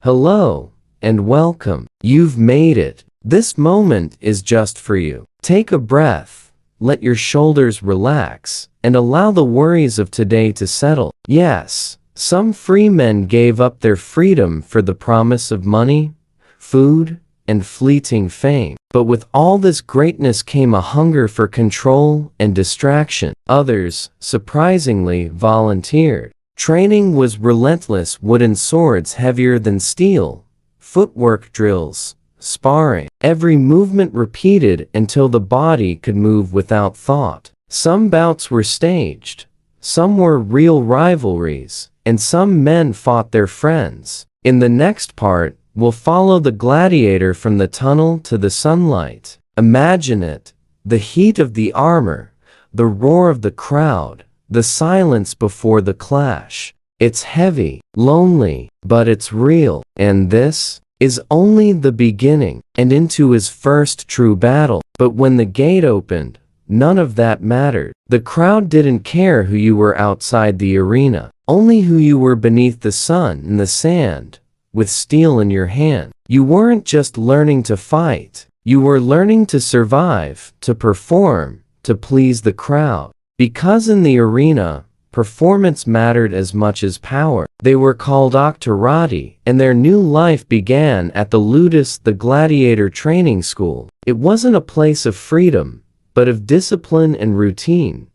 Hello, and welcome. You've made it. This moment is just for you. Take a breath, let your shoulders relax, and allow the worries of today to settle. Yes, some free men gave up their freedom for the promise of money, food, and fleeting fame. But with all this greatness came a hunger for control and distraction. Others, surprisingly, volunteered. Training was relentless, wooden swords heavier than steel, footwork drills, sparring. Every movement repeated until the body could move without thought. Some bouts were staged, some were real rivalries, and some men fought their friends. In the next part, we'll follow the gladiator from the tunnel to the sunlight. Imagine it, the heat of the armor, the roar of the crowd, the silence before the clash. It's heavy, lonely, but it's real. And this is only the beginning, and into his first true battle. But when the gate opened, none of that mattered. The crowd didn't care who you were outside the arena, only who you were beneath the sun in the sand, with steel in your hand. You weren't just learning to fight, you were learning to survive, to perform, to please the crowd. Because in the arena, performance mattered as much as power. They were called octorati, and their new life began at the Ludus, the gladiator training school. It wasn't a place of freedom, but of discipline and routine,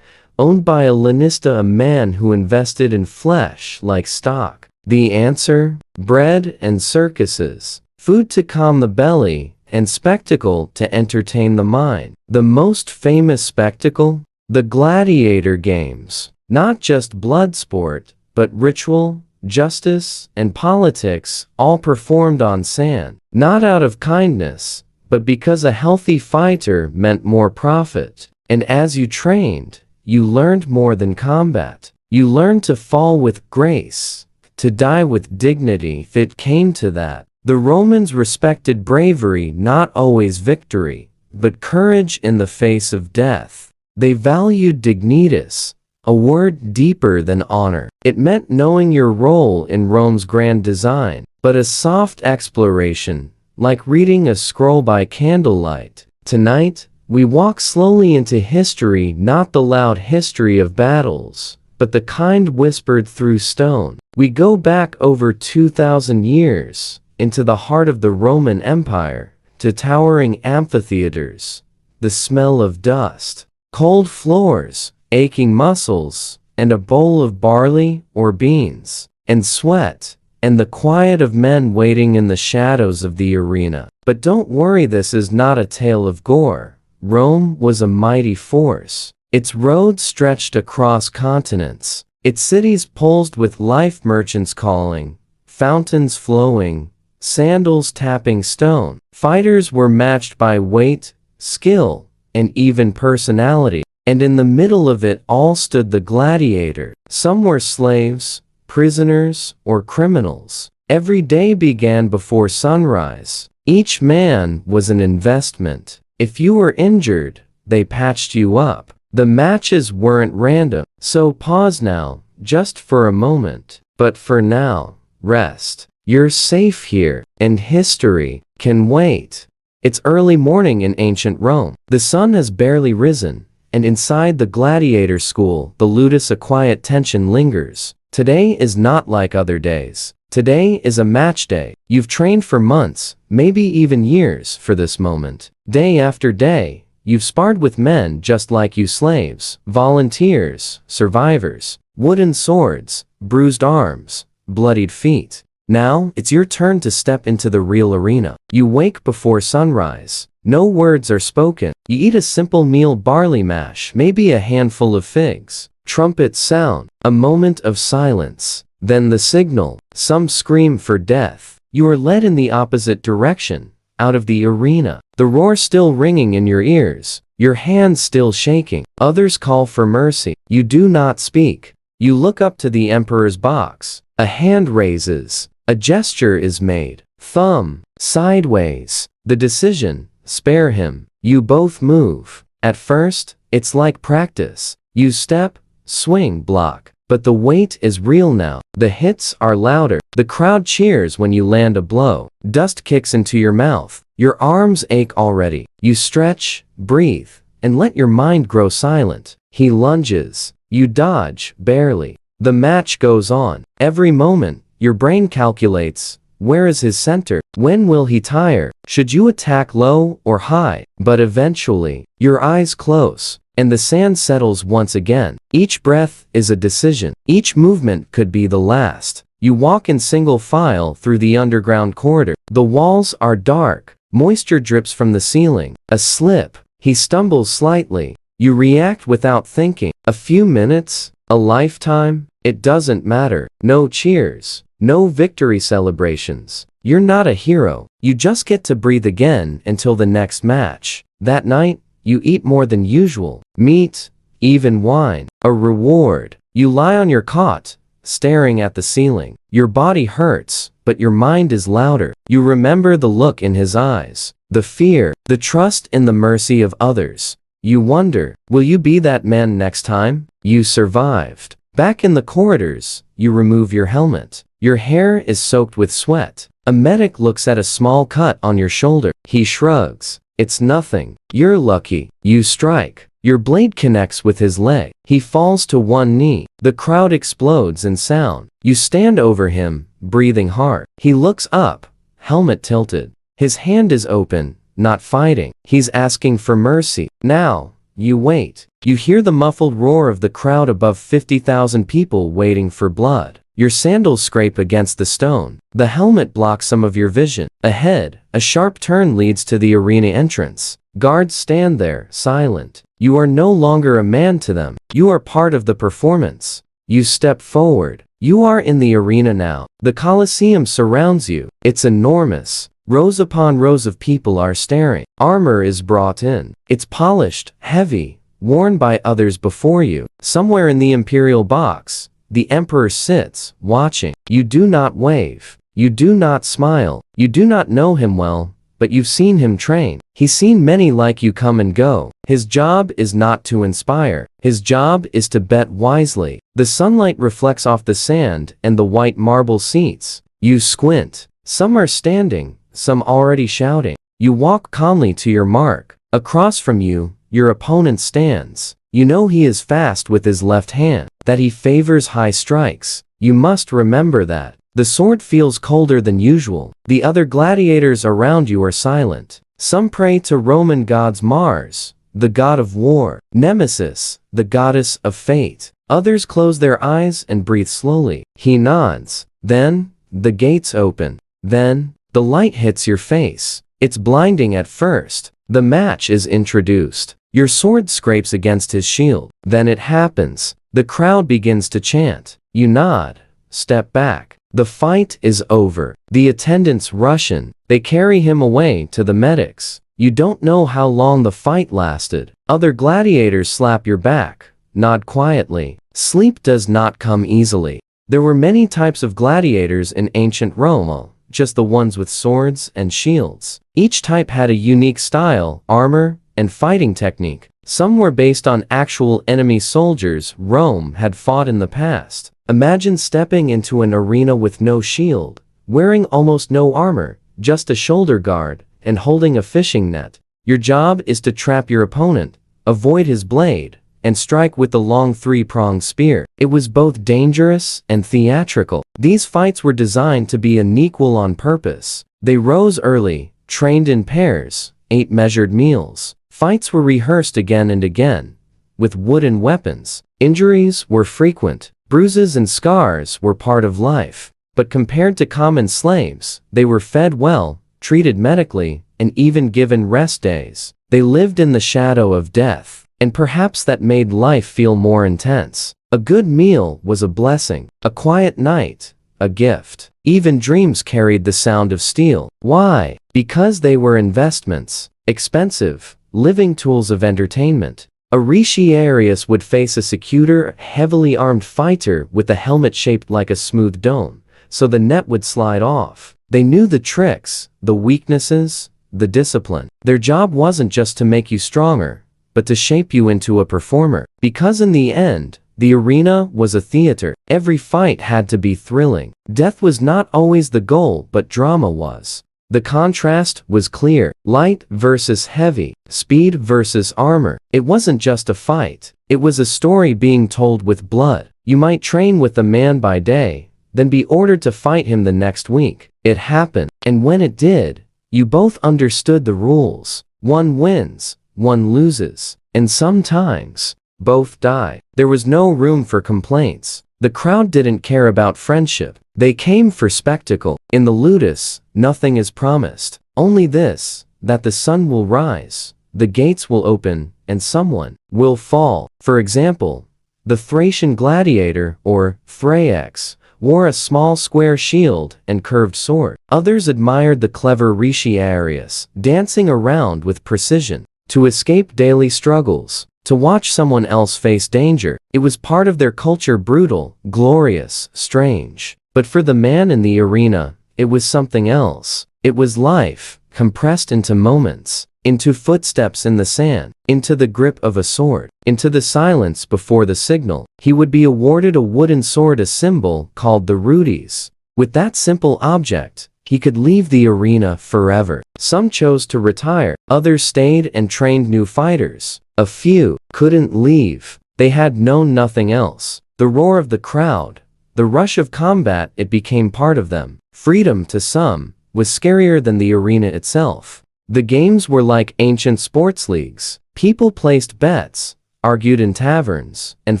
owned by a lanista, a man who invested in flesh like stock. The answer? Bread and circuses, food to calm the belly, and spectacle to entertain the mind. The most famous spectacle? The Gladiator Games. Not just blood sport, but ritual, justice, and politics, all performed on sand. Not out of kindness, but because a healthy fighter meant more profit. And as you trained, you learned more than combat. You learned to fall with grace, to die with dignity if it came to that. The Romans respected bravery, not always victory, but courage in the face of death. They valued dignitas, a word deeper than honor. It meant knowing your role in Rome's grand design, but a soft exploration, like reading a scroll by candlelight. Tonight, we walk slowly into history, not the loud history of battles, but the kind whispered through stone. We go back over 2,000 years, into the heart of the Roman Empire, to towering amphitheaters, the smell of dust, cold floors, aching muscles, and a bowl of barley or beans, and sweat, and the quiet of men waiting in the shadows of the arena. But don't worry, this is not a tale of gore. Rome was a mighty force. Its roads stretched across continents, its cities pulsed with life, merchants calling, fountains flowing, sandals tapping stone. Fighters were matched by weight, skill, and even personality. And in the middle of it all stood the gladiator. Some were slaves, prisoners, or criminals. Every day began before sunrise. Each man was an investment. If you were injured, they patched you up. The matches weren't random. So pause now, just for a moment. But for now, rest. You're safe here, and history can wait. It's early morning in ancient Rome. The sun has barely risen, and inside the gladiator school, the Ludus, a quiet tension lingers. Today is not like other days. Today is a match day. You've trained for months, maybe even years, for this moment. Day after day, you've sparred with men just like you, slaves, volunteers, survivors, wooden swords, bruised arms, bloodied feet. Now, it's your turn to step into the real arena. You wake before sunrise. No words are spoken. You eat a simple meal, barley mash, maybe a handful of figs. Trumpets sound. A moment of silence. Then the signal. Some scream for death. You are led in the opposite direction, out of the arena. The roar still ringing in your ears. Your hands still shaking. Others call for mercy. You do not speak. You look up to the emperor's box. A hand raises. A gesture is made. Thumb, sideways. The decision, spare him. You both move. At first, it's like practice. You step, swing, block. but the weight is real now. The hits are louder. The crowd cheers when you land a blow. Dust kicks into your mouth. Your arms ache already. You stretch, breathe, and let your mind grow silent. He lunges. You dodge, barely. The match goes on. Every moment, your brain calculates, where is his center? When will he tire? Should you attack low or high? But eventually, your eyes close, and the sand settles once again. Each breath is a decision. Each movement could be the last. You walk in single file through the underground corridor. The walls are dark. Moisture drips from the ceiling. A slip. He stumbles slightly. You react without thinking. A few minutes? A lifetime? It doesn't matter. No cheers. No victory celebrations. You're not a hero. You just get to breathe again until the next match. That night, you eat more than usual. Meat, even wine. A reward. You lie on your cot, staring at the ceiling. Your body hurts, but your mind is louder. You remember the look in his eyes, the fear, the trust in the mercy of others. You wonder, will you be that man next time? You survived. Back in the corridors, you remove your helmet. Your hair is soaked with sweat. A medic looks at a small cut on your shoulder. He shrugs. It's nothing. You're lucky. You strike. Your blade connects with his leg. He falls to one knee. The crowd explodes in sound. You stand over him, breathing hard. He looks up, helmet tilted. His hand is open, not fighting. He's asking for mercy. Now, you wait. You hear the muffled roar of the crowd above 50,000 people waiting for blood. Your sandals scrape against the stone. The helmet blocks some of your vision. Ahead, a sharp turn leads to the arena entrance. Guards stand there, silent. You are no longer a man to them. You are part of the performance. You step forward. You are in the arena now. The Colosseum surrounds you. It's enormous. Rows upon rows of people are staring. Armor is brought in. It's polished, heavy, worn by others before you. Somewhere in the Imperial box, the Emperor sits, watching. You do not wave. You do not smile. You do not know him well, but you've seen him train. He's seen many like you come and go. His job is not to inspire. His job is to bet wisely. The sunlight reflects off the sand and the white marble seats. You squint. Some are standing, some already shouting. You walk calmly to your mark. Across from you, your opponent stands. You know he is fast with his left hand, that he favors high strikes. You must remember that. The sword feels colder than usual. The other gladiators around you are silent. Some pray to Roman gods Mars, the god of war, Nemesis, the goddess of fate. Others close their eyes and breathe slowly. He nods. Then, the gates open. Then, the light hits your face. It's blinding at first. The match is introduced. Your sword scrapes against his shield. Then it happens. The crowd begins to chant. You nod. Step back. The fight is over. The attendants rush in. They carry him away to the medics. You don't know how long the fight lasted. Other gladiators slap your back. Nod quietly. Sleep does not come easily. There were many types of gladiators in ancient Rome, just the ones with swords and shields. Each type had a unique style, armor, and fighting technique. Some were based on actual enemy soldiers Rome had fought in the past. Imagine stepping into an arena with no shield, wearing almost no armor, just a shoulder guard, and holding a fishing net. Your job is to trap your opponent, avoid his blade, and strike with the long three-pronged spear. It was both dangerous and theatrical. These fights were designed to be unequal on purpose. They rose early, trained in pairs, ate measured meals. Fights were rehearsed again and again, with wooden weapons. Injuries were frequent. Bruises and scars were part of life. But compared to common slaves, they were fed well, treated medically, and even given rest days. They lived in the shadow of death, and perhaps that made life feel more intense. A good meal was a blessing. A quiet night, a gift. Even dreams carried the sound of steel. Why? Because they were investments. Expensive, living tools of entertainment. A Retiarius would face a secutor, heavily armed fighter with a helmet shaped like a smooth dome, so the net would slide off. They knew the tricks, the weaknesses, the discipline. Their job wasn't just to make you stronger, but to shape you into a performer. Because in the end, The arena was a theater. Every fight had to be thrilling. Death was not always the goal, but drama was. The contrast was clear. Light versus heavy. Speed versus armor. It wasn't just a fight. It was a story being told with blood. You might train with a man by day, then be ordered to fight him the next week. It happened, and when it did, you both understood the rules. One wins, one loses, and sometimes both die. There was no room for complaints. The crowd didn't care about friendship. They came for spectacle. In the ludus, nothing is promised. Only this, that the sun will rise, the gates will open, and someone will fall. For example, the Thracian gladiator, or Thraex, wore a small square shield and curved sword. Others admired the clever Retiarius, dancing around with precision. To escape daily struggles, to watch someone else face danger, it was part of their culture, brutal, glorious, strange. But for the man in the arena, it was something else. It was life, compressed into moments, into footsteps in the sand, into the grip of a sword, into the silence before the signal. He would be awarded a wooden sword, a symbol called the rudis. With that simple object, he could leave the arena forever. Some chose to retire, others stayed and trained new fighters. A few couldn't leave. They had known nothing else. The roar of the crowd, the rush of combat, it became part of them. Freedom, to some, was scarier than the arena itself. The games were like ancient sports leagues. People placed bets, argued in taverns, and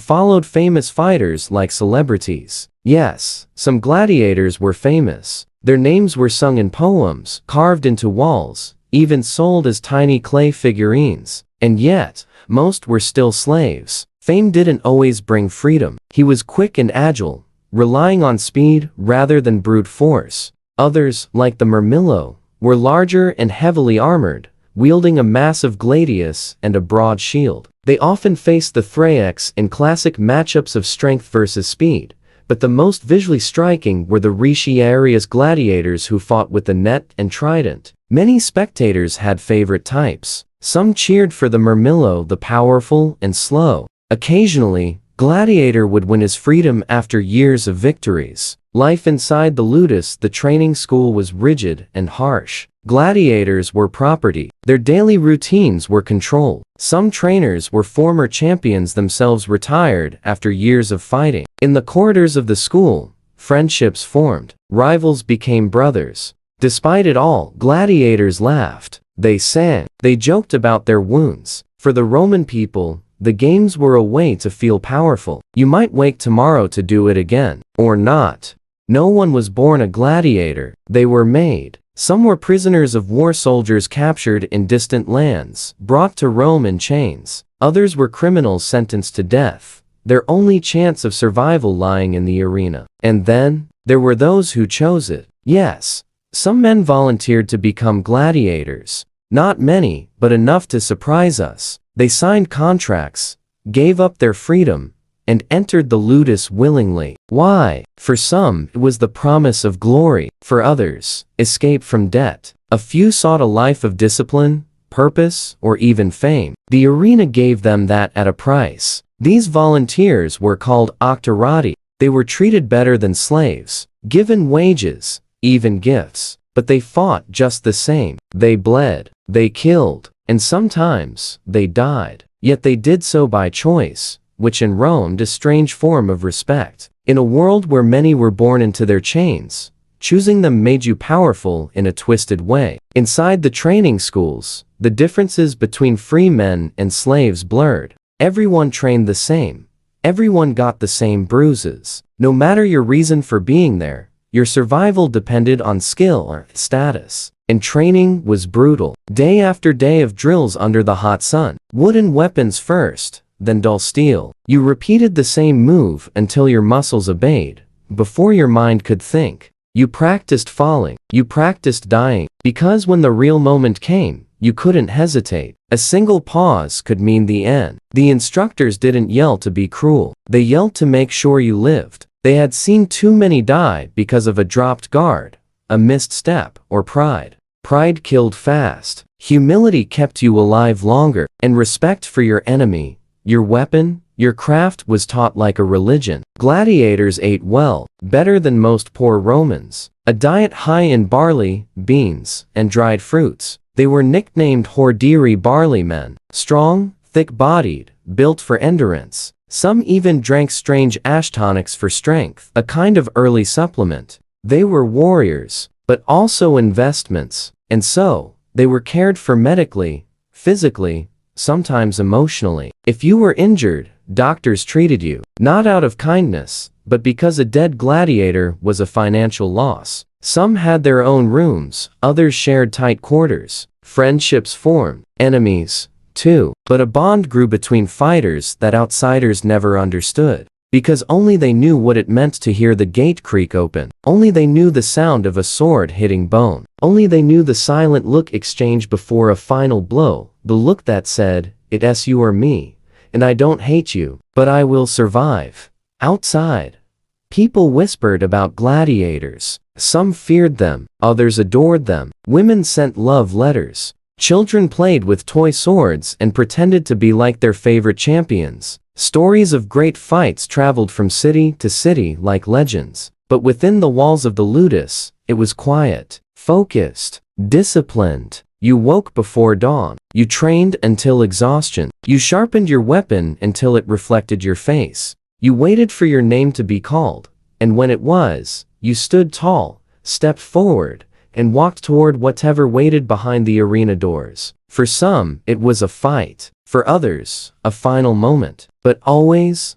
followed famous fighters like celebrities. Yes, some gladiators were famous. Their names were sung in poems, carved into walls, even sold as tiny clay figurines. And yet, most were still slaves. Fame didn't always bring freedom. He was quick and agile, relying on speed rather than brute force. Others, like the Murmillo, were larger and heavily armored, wielding a massive gladius and a broad shield. They often faced the Thraex in classic matchups of strength versus speed, but the most visually striking were the Retiarius gladiators who fought with the net and trident. Many spectators had favorite types. Some cheered for the Murmillo, the powerful and slow. Occasionally, Gladiator would win his freedom after years of victories. Life inside the ludus, the training school, was rigid and harsh. Gladiators were property. Their daily routines were controlled. Some trainers were former champions themselves, retired after years of fighting. In the corridors of the school, friendships formed. Rivals became brothers. Despite it all, gladiators laughed. They sang. They joked about their wounds. For the Roman people, the games were a way to feel powerful. You might wake tomorrow to do it again. Or not. No one was born a gladiator. They were made. Some were prisoners of war, soldiers captured in distant lands, brought to Rome in chains. Others were criminals sentenced to death, their only chance of survival lying in the arena. And then, there were those who chose it. Yes, some men volunteered to become gladiators. Not many, but enough to surprise us. They signed contracts, gave up their freedom, and entered the ludus willingly. Why? For some, it was the promise of glory. For others, escape from debt. A few sought a life of discipline, purpose, or even fame. The arena gave them that at a price. These volunteers were called octorati. They were treated better than slaves, given wages, even gifts. But they fought just the same. They bled, they killed, and sometimes they died. Yet they did so by choice, which in Rome is a strange form of respect. In a world where many were born into their chains, choosing them made you powerful in a twisted way. Inside the training schools, the differences between free men and slaves blurred. Everyone trained the same. Everyone got the same bruises. No matter your reason for being there, your survival depended on skill or status. And training was brutal. Day after day of drills under the hot sun. Wooden weapons first, then dull steel. You repeated the same move until your muscles obeyed, before your mind could think. You practiced falling. You practiced dying. Because when the real moment came, you couldn't hesitate. A single pause could mean the end. The instructors didn't yell to be cruel. They yelled to make sure you lived. They had seen too many die because of a dropped guard, a missed step, or pride. Pride killed fast. Humility kept you alive longer, and respect for your enemy, your weapon, Your craft was taught like a religion. Gladiators ate well, better than most poor Romans. A diet high in barley, beans, and dried fruits. They were nicknamed hordeary barley men. Strong, thick-bodied, built for endurance. Some even drank strange ash tonics for strength, a kind of early supplement. They were warriors, but also investments, and so, they were cared for medically, physically, sometimes emotionally. If you were injured, doctors treated you, not out of kindness, but because a dead gladiator was a financial loss. Some had their own rooms, others shared tight quarters. Friendships formed, enemies, too. But a bond grew between fighters that outsiders never understood. Because only they knew what it meant to hear the gate creak open. Only they knew the sound of a sword hitting bone. Only they knew the silent look exchanged before a final blow. The look that said, "It's you or me, and I don't hate you, but I will survive." Outside, people whispered about gladiators. Some feared them, others adored them. Women sent love letters. Children played with toy swords and pretended to be like their favorite champions. Stories of great fights traveled from city to city like legends. But within the walls of the ludus, it was quiet, focused, disciplined. You woke before dawn. You trained until exhaustion. You sharpened your weapon until it reflected your face. You waited for your name to be called. And when it was, you stood tall, stepped forward, and walked toward whatever waited behind the arena doors. For some, it was a fight. For others, a final moment. But always,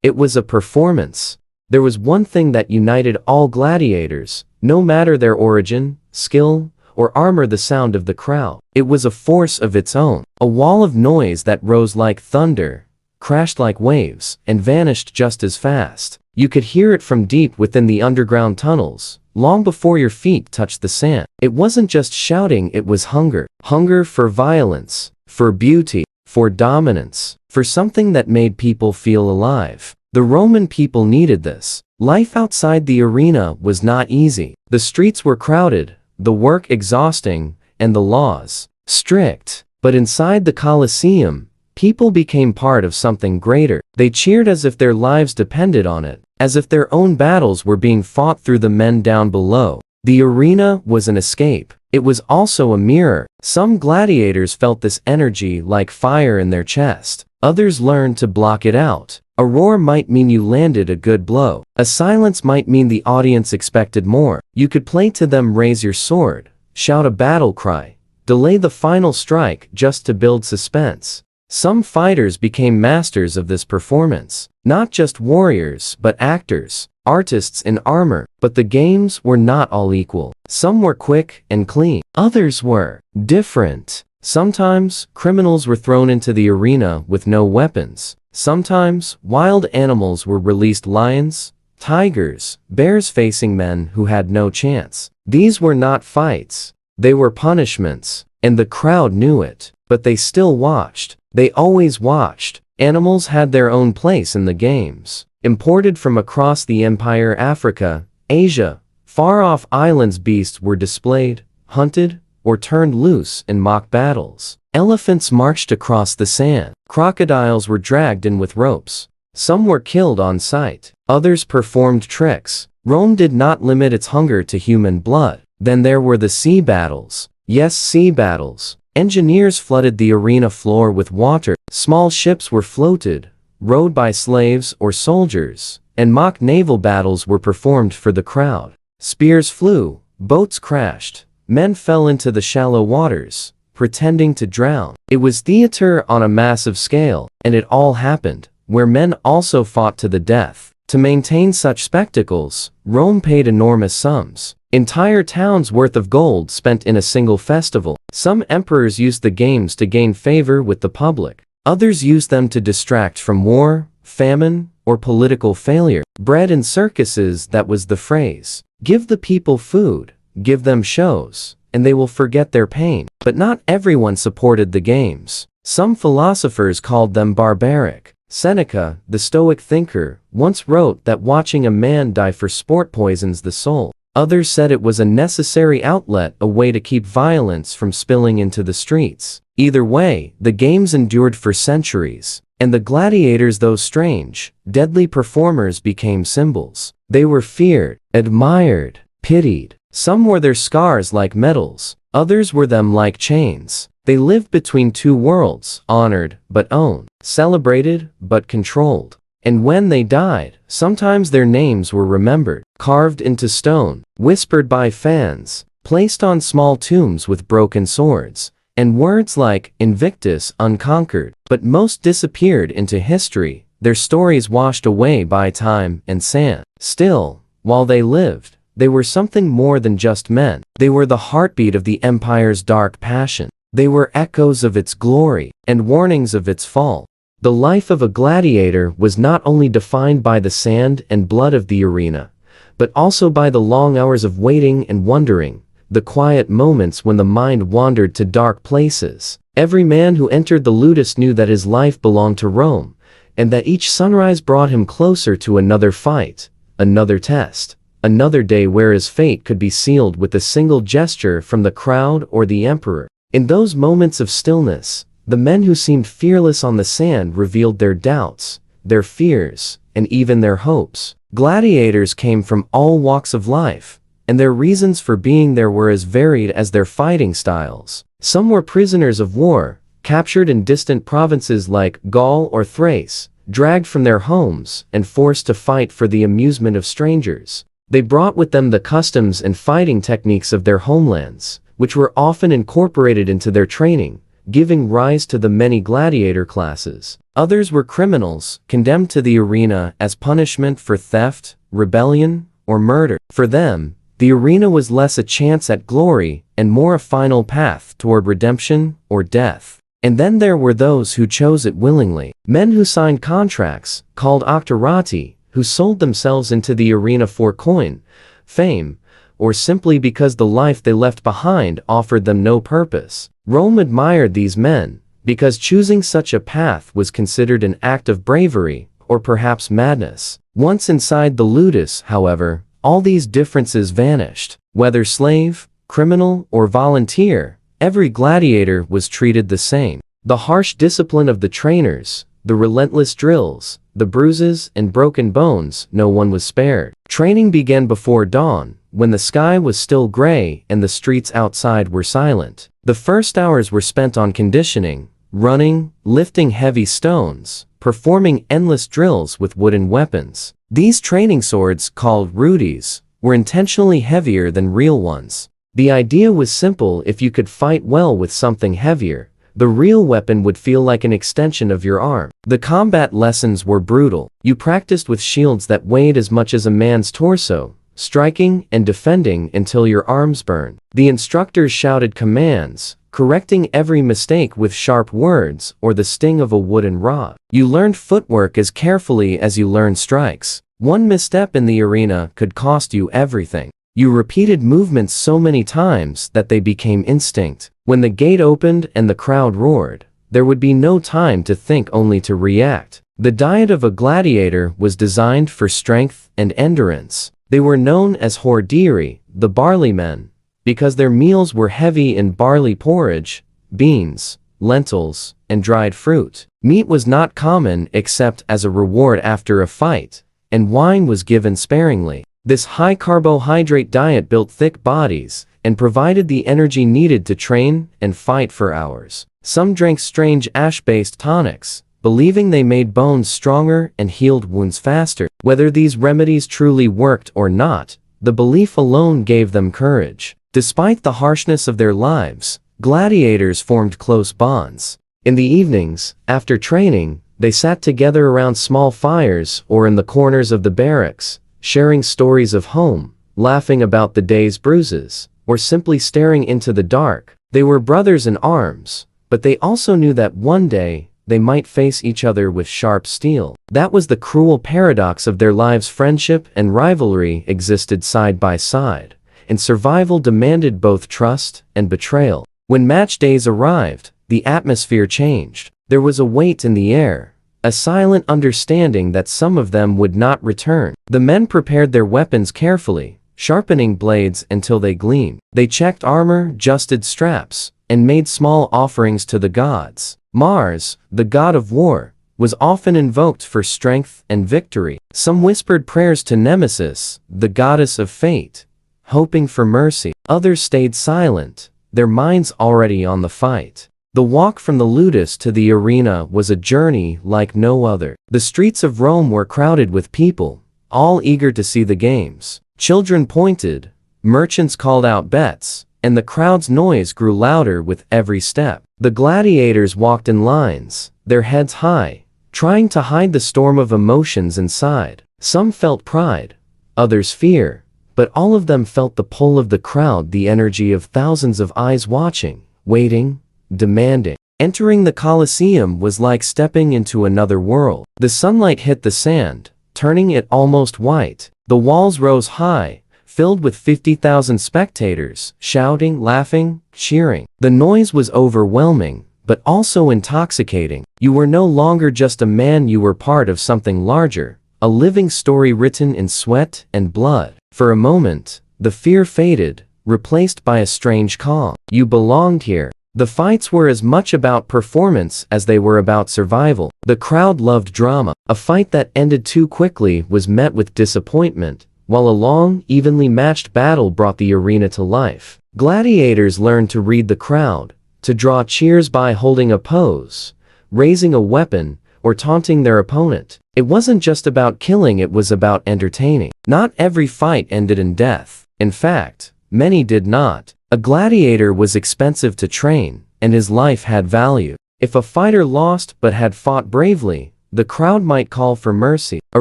it was a performance. There was one thing that united all gladiators, no matter their origin, skill, or armor, the sound of the crowd. It was a force of its own, a wall of noise that rose like thunder, crashed like waves, and vanished just as fast. You could hear it from deep within the underground tunnels, long before your feet touched the sand. It wasn't just shouting, it was hunger. Hunger for violence, for beauty, for dominance, for something that made people feel alive. The Roman people needed this. Life outside the arena was not easy. The streets were crowded, the work exhausting, and the laws strict. But inside the Colosseum, people became part of something greater. They cheered as if their lives depended on it, as if their own battles were being fought through the men down below. The arena was an escape. It was also a mirror. Some gladiators felt this energy like fire in their chest. Others learned to block it out. A roar might mean you landed a good blow. A silence might mean the audience expected more. You could play to them, raise your sword, shout a battle cry, delay the final strike just to build suspense. Some fighters became masters of this performance. Not just warriors, but actors, artists in armor. But the games were not all equal. Some were quick and clean. Others were different. Sometimes, criminals were thrown into the arena with no weapons. Sometimes, wild animals were released: lions, tigers, bears facing men who had no chance. These were not fights. They were punishments. And the crowd knew it. But they still watched. They always watched. Animals had their own place in the games. Imported from across the empire, Africa, Asia, far-off islands, beasts were displayed, hunted, or turned loose in mock battles. Elephants marched across the sand. Crocodiles were dragged in with ropes. Some were killed on sight. Others performed tricks. Rome did not limit its hunger to human blood. Then there were the sea battles. Yes, sea battles. Engineers flooded the arena floor with water. Small ships were floated, rowed by slaves or soldiers, and mock naval battles were performed for the crowd. Spears flew, boats crashed, men fell into the shallow waters, pretending to drown. It was theater on a massive scale, and it all happened where men also fought to the death. To maintain such spectacles, Rome paid enormous sums. Entire towns worth of gold spent in a single festival. Some emperors used the games to gain favor with the public. Others used them to distract from war, famine, or political failure. Bread in circuses, that was the phrase. Give the people food, give them shows, and they will forget their pain. But not everyone supported the games. Some philosophers called them barbaric. Seneca, the Stoic thinker, once wrote that watching a man die for sport poisons the soul. Others said it was a necessary outlet, a way to keep violence from spilling into the streets. Either way, the games endured for centuries. And the gladiators, though strange, deadly performers, became symbols. They were feared, admired, pitied. Some wore their scars like medals, others wore them like chains. They lived between two worlds, honored but owned, celebrated but controlled. And when they died, sometimes their names were remembered, carved into stone, whispered by fans, placed on small tombs with broken swords, and words like Invictus, unconquered, but most disappeared into history, their stories washed away by time and sand. Still, while they lived, they were something more than just men. They were the heartbeat of the empire's dark passion. They were echoes of its glory and warnings of its fall. The life of a gladiator was not only defined by the sand and blood of the arena, but also by the long hours of waiting and wondering, the quiet moments when the mind wandered to dark places. Every man who entered the Ludus knew that his life belonged to Rome, and that each sunrise brought him closer to another fight, another test, another day where his fate could be sealed with a single gesture from the crowd or the emperor. In those moments of stillness, the men who seemed fearless on the sand revealed their doubts, their fears, and even their hopes. Gladiators came from all walks of life, and their reasons for being there were as varied as their fighting styles. Some were prisoners of war, captured in distant provinces like Gaul or Thrace, dragged from their homes and forced to fight for the amusement of strangers. They brought with them the customs and fighting techniques of their homelands, which were often incorporated into their training, giving rise to the many gladiator classes. Others were criminals, condemned to the arena as punishment for theft, rebellion, or murder. For them, the arena was less a chance at glory and more a final path toward redemption or death. And then there were those who chose it willingly. Men who signed contracts, called octorati, who sold themselves into the arena for coin, fame, or simply because the life they left behind offered them no purpose. Rome admired these men, because choosing such a path was considered an act of bravery, or perhaps madness. Once inside the Ludus, however, all these differences vanished. Whether slave, criminal, or volunteer, every gladiator was treated the same. The harsh discipline of the trainers, the relentless drills, the bruises and broken bones, no one was spared. Training began before dawn, when the sky was still gray and the streets outside were silent. The first hours were spent on conditioning, running, lifting heavy stones, performing endless drills with wooden weapons. These training swords, called rudis, were intentionally heavier than real ones. The idea was simple: if you could fight well with something heavier, the real weapon would feel like an extension of your arm. The combat lessons were brutal. You practiced with shields that weighed as much as a man's torso, striking and defending until your arms burned. The instructors shouted commands, correcting every mistake with sharp words or the sting of a wooden rod. You learned footwork as carefully as you learned strikes. One misstep in the arena could cost you everything. You repeated movements so many times that they became instinct. When the gate opened and the crowd roared, there would be no time to think, only to react. The diet of a gladiator was designed for strength and endurance. They were known as hordeiri, the barley men, because their meals were heavy in barley porridge, beans, lentils, and dried fruit. Meat was not common except as a reward after a fight, and wine was given sparingly. This high-carbohydrate diet built thick bodies and provided the energy needed to train and fight for hours. Some drank strange ash-based tonics, believing they made bones stronger and healed wounds faster. Whether these remedies truly worked or not, the belief alone gave them courage. Despite the harshness of their lives, gladiators formed close bonds. In the evenings, after training, they sat together around small fires or in the corners of the barracks, sharing stories of home, laughing about the day's bruises, or simply staring into the dark. They were brothers in arms, but they also knew that one day, they might face each other with sharp steel. That was the cruel paradox of their lives. Friendship and rivalry existed side by side, and survival demanded both trust and betrayal. When match days arrived, the atmosphere changed. There was a weight in the air, a silent understanding that some of them would not return. The men prepared their weapons carefully, sharpening blades until they gleamed. They checked armor, adjusted straps, and made small offerings to the gods. Mars, the god of war, was often invoked for strength and victory. Some whispered prayers to Nemesis, the goddess of fate, hoping for mercy. Others stayed silent, their minds already on the fight. The walk from the ludus to the arena was a journey like no other. The streets of Rome were crowded with people, all eager to see the games. Children pointed, merchants called out bets, and the crowd's noise grew louder with every step. The gladiators walked in lines, their heads high, trying to hide the storm of emotions inside. Some felt pride, others fear, but all of them felt the pull of the crowd, the energy of thousands of eyes watching, waiting, demanding. Entering the Colosseum was like stepping into another world. The sunlight hit the sand, turning it almost white. The walls rose high, filled with 50,000 spectators, shouting, laughing, cheering. The noise was overwhelming, but also intoxicating. You were no longer just a man, you were part of something larger, a living story written in sweat and blood. For a moment, the fear faded, replaced by a strange calm. You belonged here. The fights were as much about performance as they were about survival. The crowd loved drama. A fight that ended too quickly was met with disappointment, while a long, evenly matched battle brought the arena to life. Gladiators learned to read the crowd, to draw cheers by holding a pose, raising a weapon, or taunting their opponent. It wasn't just about killing, it was about entertaining. Not every fight ended in death. In fact, many did not. A gladiator was expensive to train, and his life had value. If a fighter lost but had fought bravely, the crowd might call for mercy. A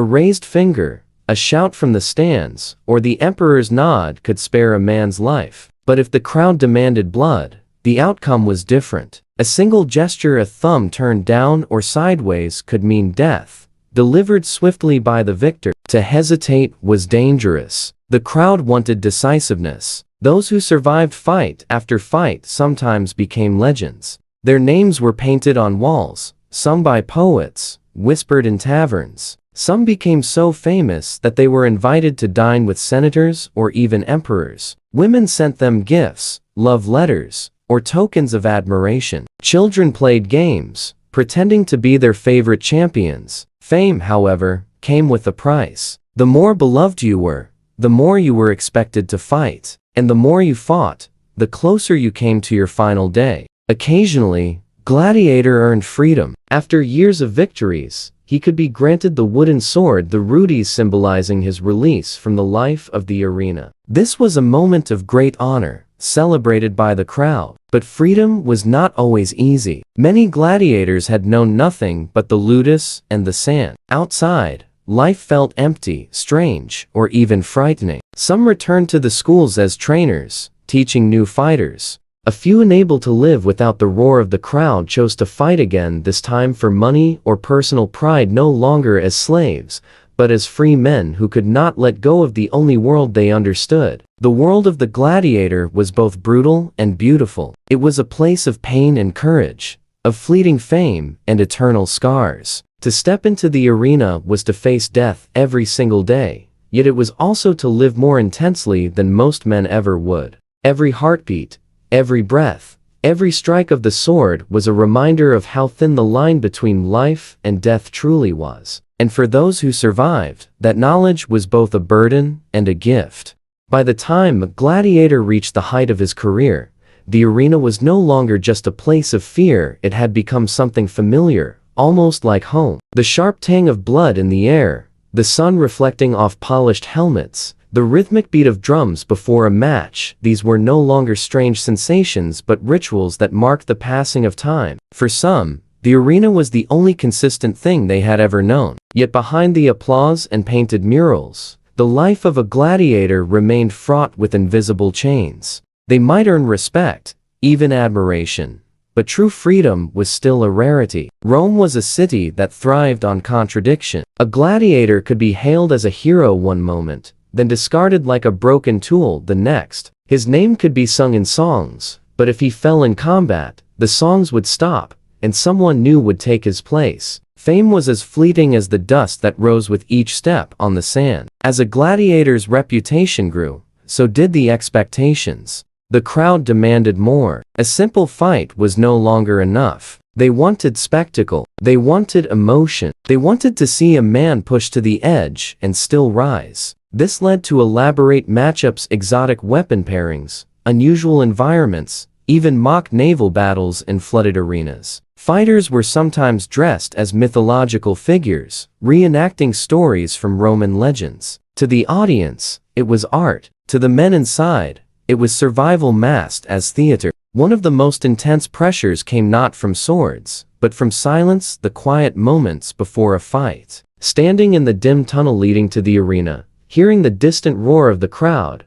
raised finger, a shout from the stands, or the emperor's nod could spare a man's life. But if the crowd demanded blood, the outcome was different. A single gesture, a thumb turned down or sideways, could mean death, delivered swiftly by the victor. To hesitate was dangerous. The crowd wanted decisiveness. Those who survived fight after fight sometimes became legends. Their names were painted on walls, some by poets, whispered in taverns. Some became so famous that they were invited to dine with senators or even emperors. Women sent them gifts, love letters, or tokens of admiration. Children played games, pretending to be their favorite champions. Fame, however, came with a price. The more beloved you were, the more you were expected to fight. And the more you fought, the closer you came to your final day. Occasionally, Gladiator earned freedom. After years of victories, he could be granted the wooden sword, the rudis symbolizing his release from the life of the arena. This was a moment of great honor, celebrated by the crowd. But freedom was not always easy. Many gladiators had known nothing but the ludus and the sand. Outside, life felt empty, strange, or even frightening. Some returned to the schools as trainers, teaching new fighters. A few unable to live without the roar of the crowd chose to fight again, this time for money or personal pride, no longer as slaves, but as free men who could not let go of the only world they understood. The world of the gladiator was both brutal and beautiful. It was a place of pain and courage, of fleeting fame and eternal scars. To step into the arena was to face death every single day, yet it was also to live more intensely than most men ever would. Every heartbeat, every breath, every strike of the sword was a reminder of how thin the line between life and death truly was. And for those who survived, that knowledge was both a burden and a gift. By the time Gladiator reached the height of his career, the arena was no longer just a place of fear, it had become something familiar, almost like home. The sharp tang of blood in the air, the sun reflecting off polished helmets, the rhythmic beat of drums before a match, these were no longer strange sensations but rituals that marked the passing of time. For some, the arena was the only consistent thing they had ever known. Yet behind the applause and painted murals, the life of a gladiator remained fraught with invisible chains. They might earn respect, even admiration, but true freedom was still a rarity. Rome was a city that thrived on contradiction. A gladiator could be hailed as a hero one moment, then discarded like a broken tool the next. His name could be sung in songs, but if he fell in combat, the songs would stop, and someone new would take his place. Fame was as fleeting as the dust that rose with each step on the sand. As a gladiator's reputation grew, so did the expectations. The crowd demanded more. A simple fight was no longer enough. They wanted spectacle. They wanted emotion. They wanted to see a man push to the edge and still rise. This led to elaborate matchups, exotic weapon pairings, unusual environments, even mock naval battles in flooded arenas. Fighters were sometimes dressed as mythological figures, reenacting stories from Roman legends. To the audience, it was art. To the men inside, it was survival masked as theater. One of the most intense pressures came not from swords, but from silence, the quiet moments before a fight. Standing in the dim tunnel leading to the arena, hearing the distant roar of the crowd,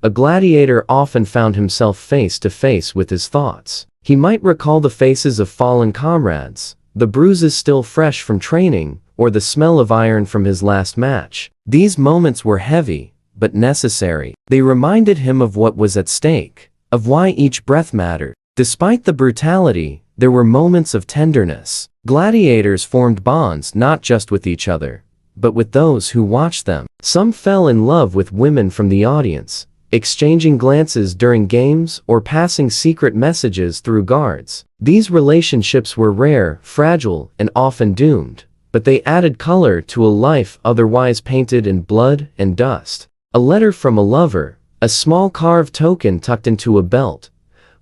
a gladiator often found himself face to face with his thoughts. He might recall the faces of fallen comrades, the bruises still fresh from training, or the smell of iron from his last match. These moments were heavy, but necessary. They reminded him of what was at stake, of why each breath mattered. Despite the brutality, there were moments of tenderness. Gladiators formed bonds not just with each other, but with those who watched them. Some fell in love with women from the audience, exchanging glances during games or passing secret messages through guards. These relationships were rare, fragile, and often doomed, but they added color to a life otherwise painted in blood and dust. A letter from a lover, a small carved token tucked into a belt,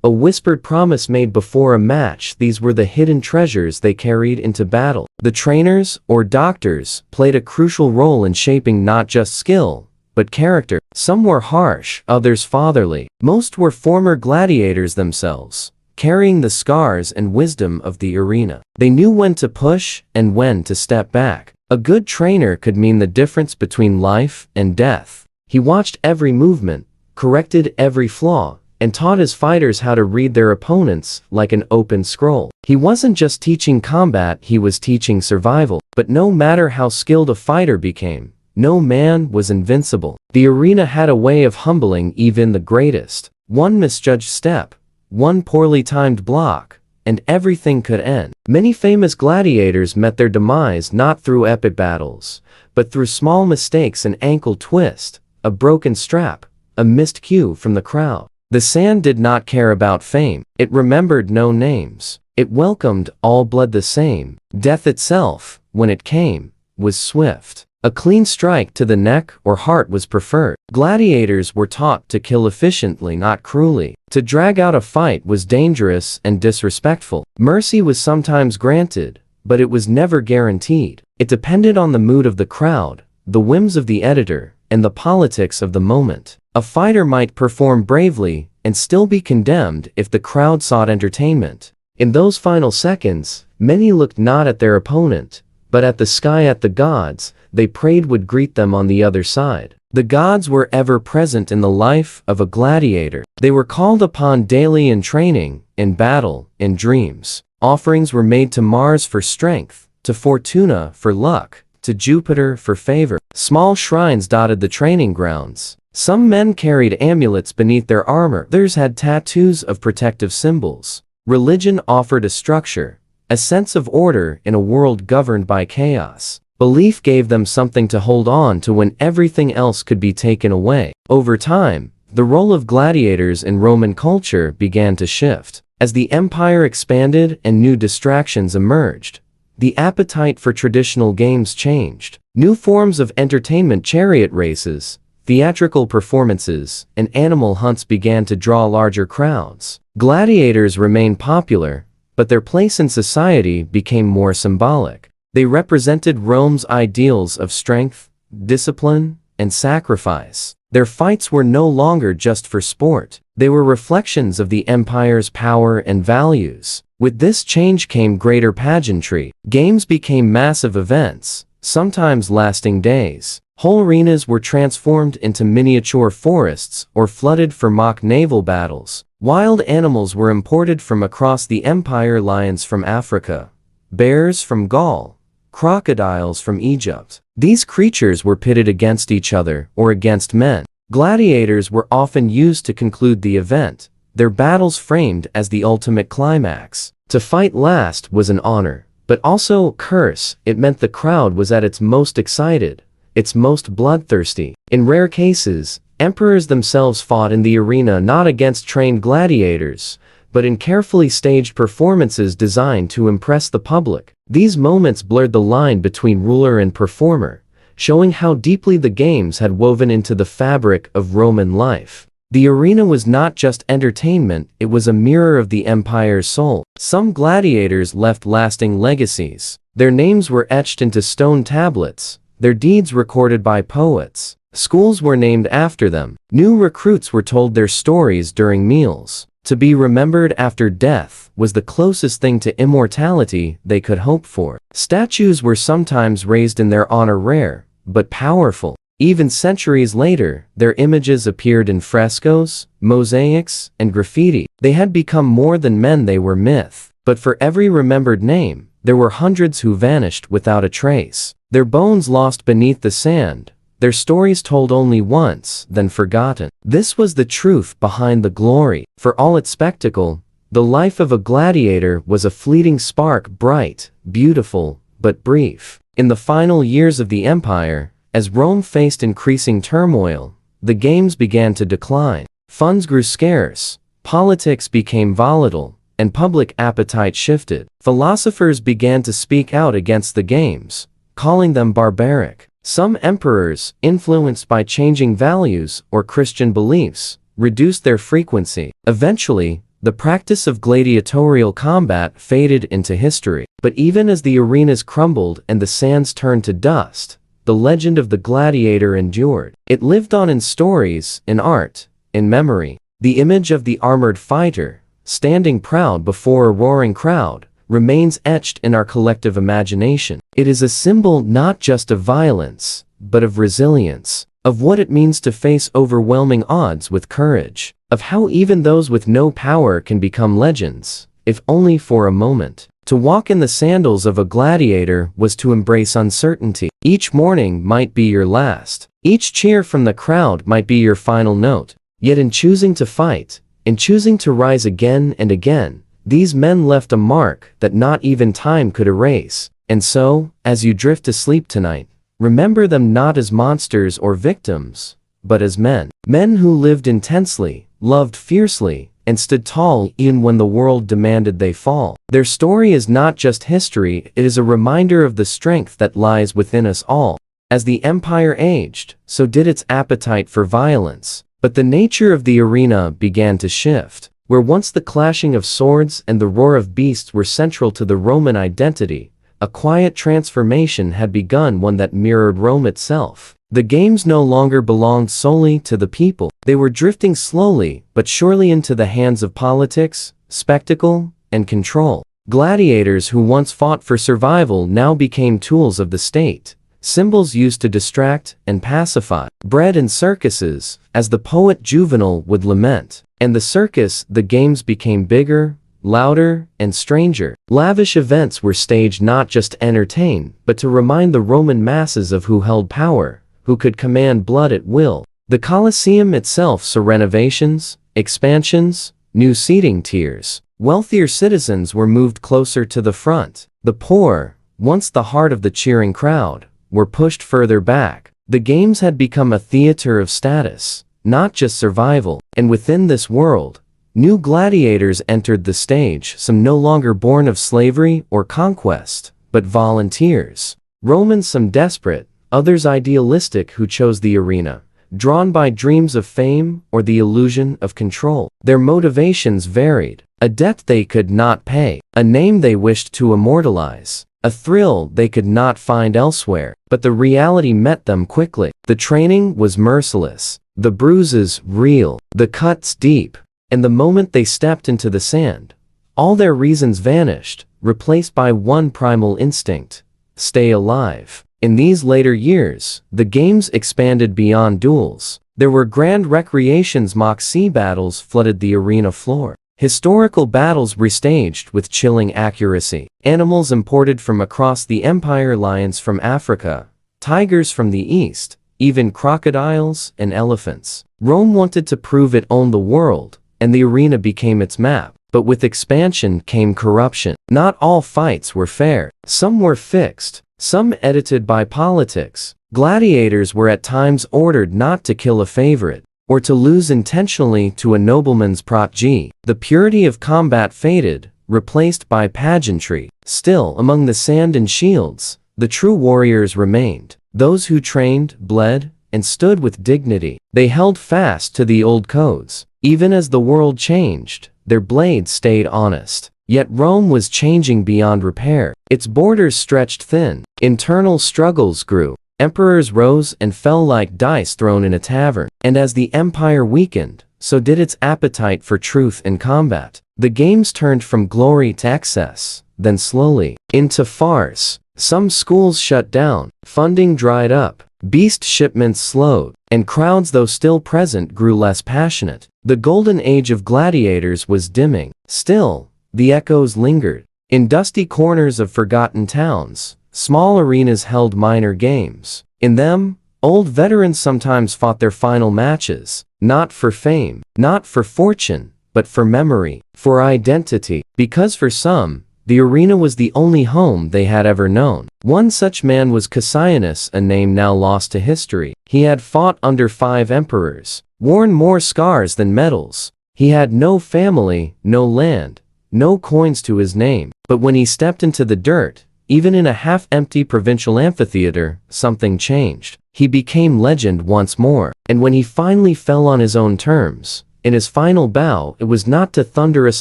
a whispered promise made before a match, these were the hidden treasures they carried into battle. The trainers, or doctors, played a crucial role in shaping not just skill, but character. Some were harsh, others fatherly. Most were former gladiators themselves, carrying the scars and wisdom of the arena. They knew when to push and when to step back. A good trainer could mean the difference between life and death. He watched every movement, corrected every flaw, and taught his fighters how to read their opponents like an open scroll. He wasn't just teaching combat, he was teaching survival. But no matter how skilled a fighter became, no man was invincible. The arena had a way of humbling even the greatest. One misjudged step, one poorly timed block, and everything could end. Many famous gladiators met their demise not through epic battles, but through small mistakes: an ankle twist, a broken strap, a missed cue from the crowd. The sand did not care about fame. It remembered no names. It welcomed all blood the same. Death itself, when it came, was swift. A clean strike to the neck or heart was preferred. Gladiators were taught to kill efficiently, not cruelly. To drag out a fight was dangerous and disrespectful. Mercy was sometimes granted, but it was never guaranteed. It depended on the mood of the crowd, the whims of the editor, and the politics of the moment. A fighter might perform bravely and still be condemned if the crowd sought entertainment. In those final seconds, many looked not at their opponent, but at the sky, at the gods they prayed would greet them on the other side. The gods were ever present in the life of a gladiator. They were called upon daily in training, in battle, in dreams. Offerings were made to Mars for strength, to Fortuna for luck, to Jupiter for favor. Small shrines dotted the training grounds. Some men carried amulets beneath their armor. Others had tattoos of protective symbols. Religion offered a structure, a sense of order in a world governed by chaos. Belief gave them something to hold on to when everything else could be taken away. Over time, the role of gladiators in Roman culture began to shift. As the empire expanded and new distractions emerged, the appetite for traditional games changed. New forms of entertainment, chariot races, theatrical performances, and animal hunts began to draw larger crowds. Gladiators remained popular, but their place in society became more symbolic. They represented Rome's ideals of strength, discipline, and sacrifice. Their fights were no longer just for sport. They were reflections of the empire's power and values. With this change came greater pageantry. Games became massive events, sometimes lasting days. Whole arenas were transformed into miniature forests or flooded for mock naval battles. Wild animals were imported from across the empire: lions from Africa, bears from Gaul, crocodiles from Egypt. These creatures were pitted against each other or against men. Gladiators were often used to conclude the event, their battles framed as the ultimate climax. To fight last was an honor, but also a curse. It meant the crowd was at its most excited, its most bloodthirsty. In rare cases, emperors themselves fought in the arena, not against trained gladiators, but but in carefully staged performances designed to impress the public. These moments blurred the line between ruler and performer, showing how deeply the games had woven into the fabric of Roman life. The arena was not just entertainment, it was a mirror of the empire's soul. Some gladiators left lasting legacies. Their names were etched into stone tablets, their deeds recorded by poets. Schools were named after them. New recruits were told their stories during meals. To be remembered after death was the closest thing to immortality they could hope for. Statues were sometimes raised in their honor, rare, but powerful. Even centuries later, their images appeared in frescoes, mosaics, and graffiti. They had become more than men, they were myth. But for every remembered name, there were hundreds who vanished without a trace. Their bones lost beneath the sand, their stories told only once, then forgotten. This was the truth behind the glory. For all its spectacle, the life of a gladiator was a fleeting spark, bright, beautiful, but brief. In the final years of the empire, as Rome faced increasing turmoil, the games began to decline. Funds grew scarce, politics became volatile, and public appetite shifted. Philosophers began to speak out against the games, calling them barbaric. Some emperors, influenced by changing values or Christian beliefs, reduced their frequency. Eventually, the practice of gladiatorial combat faded into history. But even as the arenas crumbled and the sands turned to dust, the legend of the gladiator endured. It lived on in stories, in art, in memory. The image of the armored fighter, standing proud before a roaring crowd, remains etched in our collective imagination. It is a symbol not just of violence, but of resilience, of what it means to face overwhelming odds with courage, of how even those with no power can become legends, if only for a moment. To walk in the sandals of a gladiator was to embrace uncertainty. Each morning might be your last. Each cheer from the crowd might be your final note. Yet in choosing to fight, in choosing to rise again and again, these men left a mark that not even time could erase. And so, as you drift to sleep tonight, remember them not as monsters or victims, but as men. Men who lived intensely, loved fiercely, and stood tall even when the world demanded they fall. Their story is not just history, it is a reminder of the strength that lies within us all. As the empire aged, so did its appetite for violence. But the nature of the arena began to shift. Where once the clashing of swords and the roar of beasts were central to the Roman identity, a quiet transformation had begun, one that mirrored Rome itself. The games no longer belonged solely to the people. They were drifting slowly but surely into the hands of politics, spectacle, and control. Gladiators who once fought for survival now became tools of the state, symbols used to distract and pacify. Bred in circuses, as the poet Juvenal would lament. And the circus, the games became bigger, louder, and stranger. Lavish events were staged not just to entertain, but to remind the Roman masses of who held power, who could command blood at will. The Colosseum itself saw renovations, expansions, new seating tiers. Wealthier citizens were moved closer to the front. The poor, once the heart of the cheering crowd, were pushed further back. The games had become a theater of status, not just survival. And within this world, new gladiators entered the stage, some no longer born of slavery or conquest, but volunteers. Romans, some desperate, others idealistic, who chose the arena, drawn by dreams of fame or the illusion of control. Their motivations varied. A debt they could not pay, a name they wished to immortalize, a thrill they could not find elsewhere. But the reality met them quickly. The training was merciless, the bruises real, the cuts deep, and the moment they stepped into the sand, all their reasons vanished, replaced by one primal instinct: stay alive. In these later years, the games expanded beyond duels. There were grand recreations, mock sea battles flooded the arena floor. Historical battles restaged with chilling accuracy. Animals imported from across the empire, lions from Africa, tigers from the east, even crocodiles and elephants. Rome wanted to prove it owned the world, and the arena became its map. But with expansion came corruption. Not all fights were fair. Some were fixed, some edited by politics. Gladiators were at times ordered not to kill a favorite, or to lose intentionally to a nobleman's protege. The purity of combat faded, replaced by pageantry. Still, among the sand and shields, the true warriors remained. Those who trained, bled, and stood with dignity. They held fast to the old codes. Even as the world changed, their blades stayed honest. Yet Rome was changing beyond repair. Its borders stretched thin. Internal struggles grew. Emperors rose and fell like dice thrown in a tavern. And as the empire weakened, so did its appetite for truth and combat. The games turned from glory to excess, then slowly into farce. Some schools shut down, funding dried up, beast shipments slowed, and crowds, though still present, grew less passionate. The golden age of gladiators was dimming. Still, the echoes lingered. In dusty corners of forgotten towns, small arenas held minor games. In them, old veterans sometimes fought their final matches, not for fame, not for fortune, but for memory, for identity. Because for some, the arena was the only home they had ever known. One such man was Cassianus, a name now lost to history. He had fought under 5 emperors, worn more scars than medals. He had no family, no land, no coins to his name. But when he stepped into the dirt, even in a half-empty provincial amphitheater, something changed. He became legend once more. And when he finally fell on his own terms, in his final bow, it was not to thunderous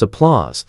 applause,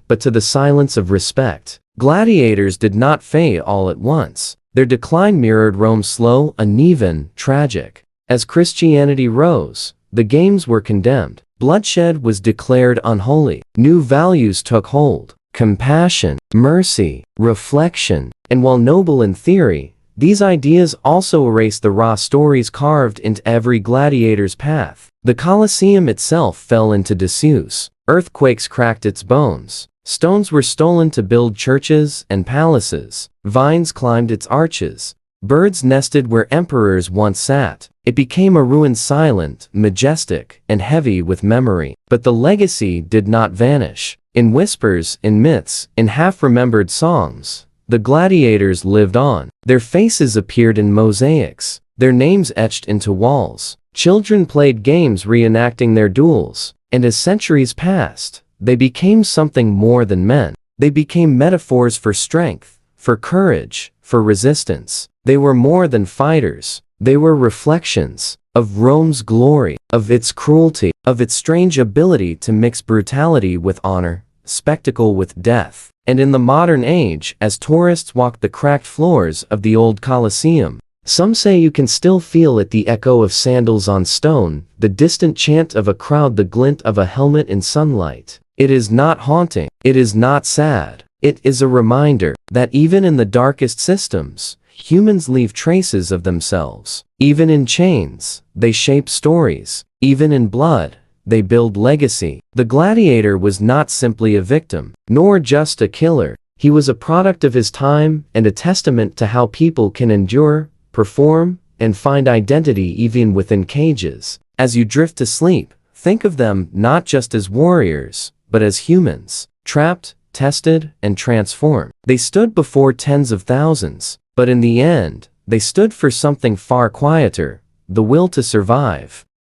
but to the silence of respect. Gladiators did not fade all at once. Their decline mirrored Rome's slow, uneven, tragic. As Christianity rose, the games were condemned. Bloodshed was declared unholy. New values took hold. Compassion, mercy, reflection. And while noble in theory, these ideas also erased the raw stories carved into every gladiator's path. The Colosseum itself fell into disuse. Earthquakes cracked its bones. Stones were stolen to build churches and palaces. Vines climbed its arches. Birds nested where emperors once sat. It became a ruin, silent, majestic, and heavy with memory. But the legacy did not vanish. In whispers, in myths, in half-remembered songs, the gladiators lived on. Their faces appeared in mosaics, their names etched into walls. Children played games reenacting their duels, and as centuries passed, they became something more than men. They became metaphors for strength, for courage, for resistance. They were more than fighters. They were reflections of Rome's glory, of its cruelty, of its strange ability to mix brutality with honor, spectacle with death. And in the modern age, as tourists walk the cracked floors of the old Colosseum, some say you can still feel it, the echo of sandals on stone, the distant chant of a crowd, the glint of a helmet in sunlight. It is not haunting. It is not sad. It is a reminder that even in the darkest systems, humans leave traces of themselves. Even in chains, they shape stories. Even in blood, they build legacy. The gladiator was not simply a victim, nor just a killer. He was a product of his time and a testament to how people can endure, perform, and find identity even within cages. As you drift to sleep, think of them not just as warriors, but as humans, trapped, tested, and transformed. They stood before tens of thousands, but in the end, they stood for something far quieter: the will to survive.